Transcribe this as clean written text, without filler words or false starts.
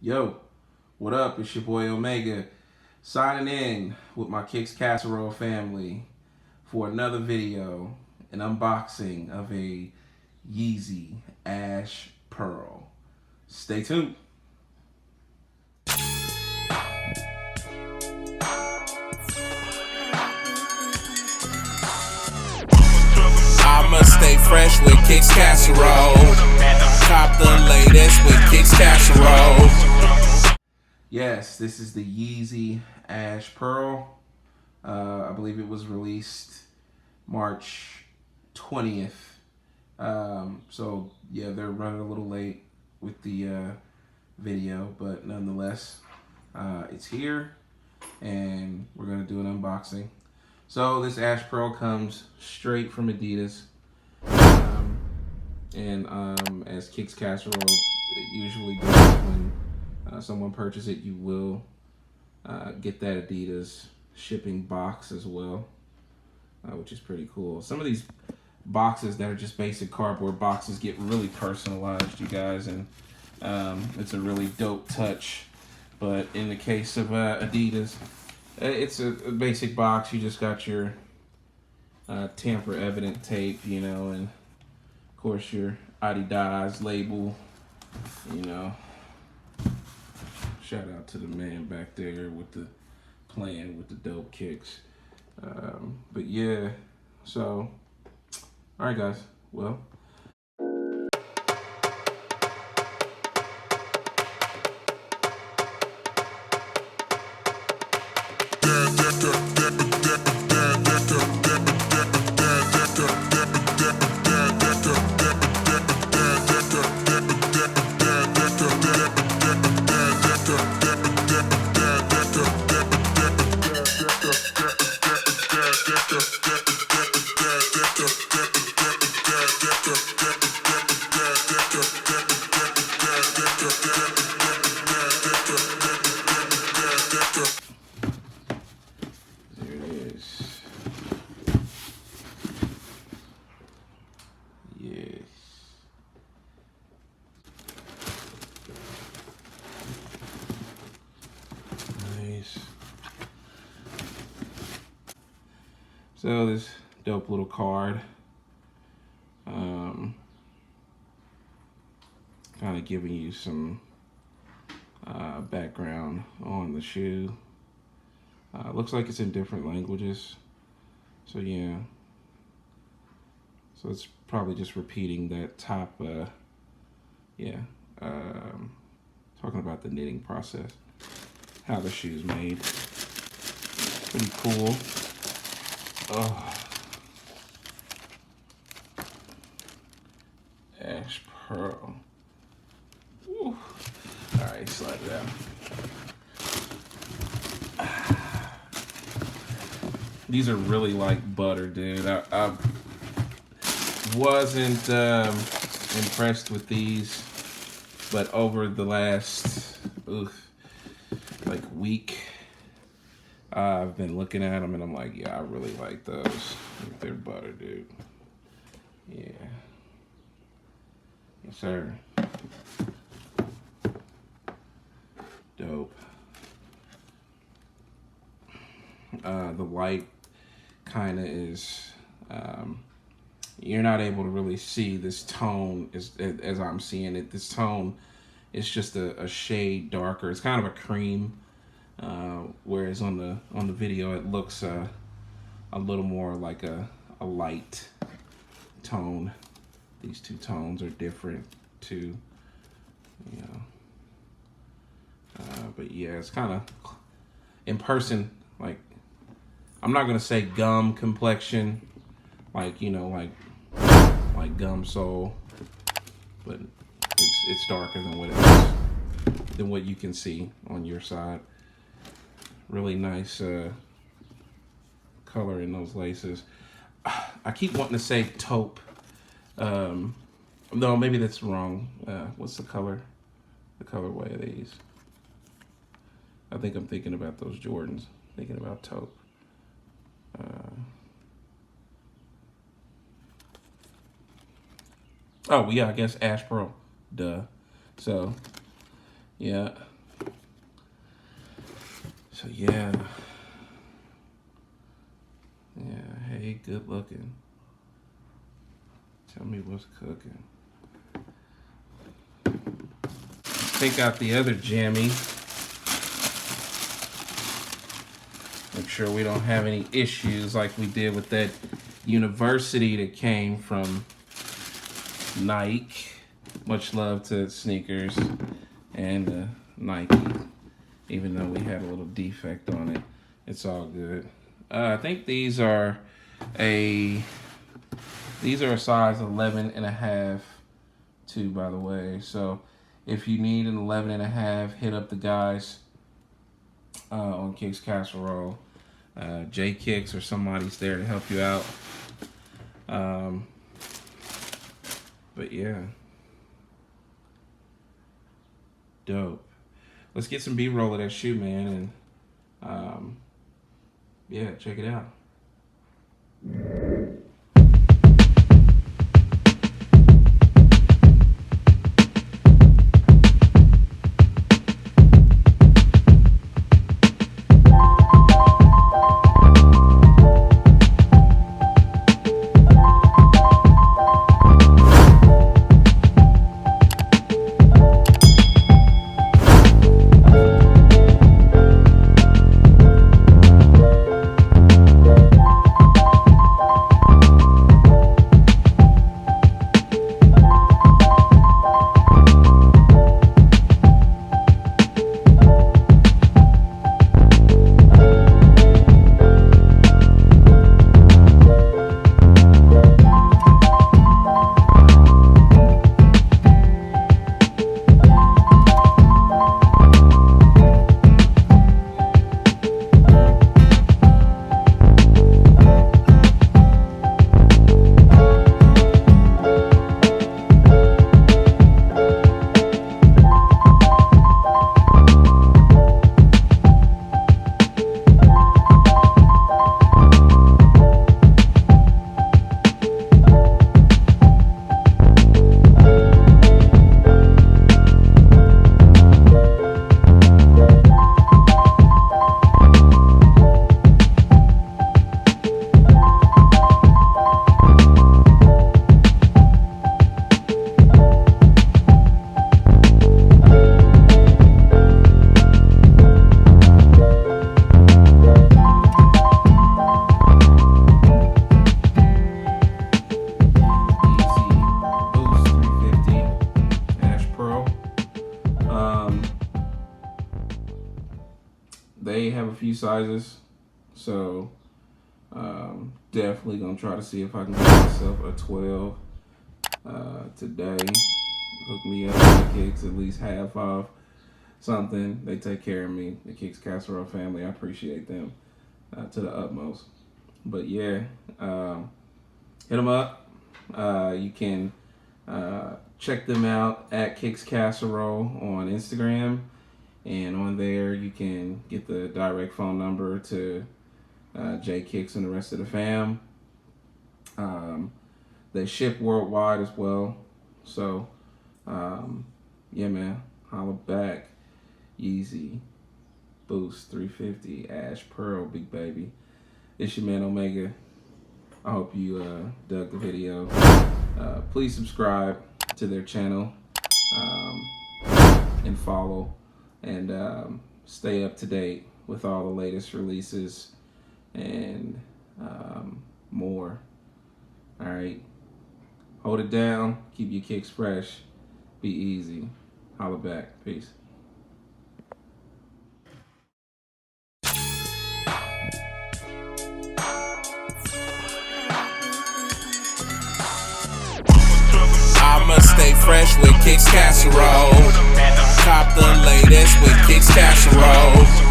Yo, what up? It's your boy Omega, signing in with my Kicks Casserole family for another video, an unboxing of a Yeezy Ash Pearl. Stay tuned. I'ma stay fresh with Kicks Casserole. Cop the latest with Kicks Casserole. Yes, this is the Yeezy Ash Pearl. I believe it was released March 20th. So yeah, they're running a little late with the video, but nonetheless, it's here and we're gonna do an unboxing. So this Ash Pearl comes straight from Adidas. As Kicks Casserole usually does, when someone purchases it, you will get that Adidas shipping box as well, which is pretty cool. Some of these boxes that are just basic cardboard boxes get really personalized, you guys, and it's a really dope touch. But in the case of Adidas, it's a basic box. You just got your tamper evident tape, you know, and of course your Adidas label, you know. Shout out to the man back there with the playing with the dope kicks. But yeah, so all right, guys. Well. There it is. Yes. Nice. So this dope little card. Kind of giving you some background on the shoe. Looks like it's in different languages. So yeah. So it's probably just repeating that top, talking about the knitting process, how the shoe's made. Pretty cool. Oh. Ash Pearl. Woo. All right, slide it out. These are really like butter, dude. I wasn't impressed with these, but over the last like week, I've been looking at them and I'm like, yeah, I really like those. They're butter, dude. Yeah. Yes, sir. Dope. The light kind of is, you're not able to really see this tone as I'm seeing it. This tone is just a shade darker. It's kind of a cream, whereas on the video it looks a little more like a light tone. These two tones are different too, you know. But yeah, it's kind of in person, like, I'm not gonna say gum complexion, like, you know, like gum sole, but it's darker than what you can see on your side. Really nice color in those laces. I keep wanting to say taupe. No, maybe that's wrong. What's the color? The colorway of these? I think I'm thinking about those Jordans. Thinking about taupe. Oh yeah, I guess Ash Pearl. Duh. So Yeah. So yeah. Yeah, hey, good looking. Tell me what's cooking. Take out the other jammy. Make sure we don't have any issues like we did with that university that came from Nike. Much love to sneakers and Nike. Even though we had a little defect on it, it's all good. I think these are a size 11 and a half too, by the way. So if you need an 11 and a half, hit up the guys on Kicks Casserole. J Kicks or somebody's there to help you out. But yeah, dope. Let's get some B-roll of that shoe, man, and yeah, check it out. They have a few sizes, so definitely gonna try to see if I can get myself a 12 today. Hook me up with the Kicks, at least half off something. They take care of me, the Kicks Casserole family. I appreciate them to the utmost. But yeah, hit them up. You can check them out at Kicks Casserole on Instagram. And on there, you can get the direct phone number to J Kicks and the rest of the fam. They ship worldwide as well. So, yeah, man, holla back. Yeezy Boost 350 Ash Pearl, big baby. It's your man Omega. I hope you dug the video. Please subscribe to their channel and follow. And stay up to date with all the latest releases and more. All right. Hold it down. Keep your kicks fresh. Be easy. Holla back. Peace. I'ma stay fresh with Kicks Casserole. Cop the latest with Kicks Casserole.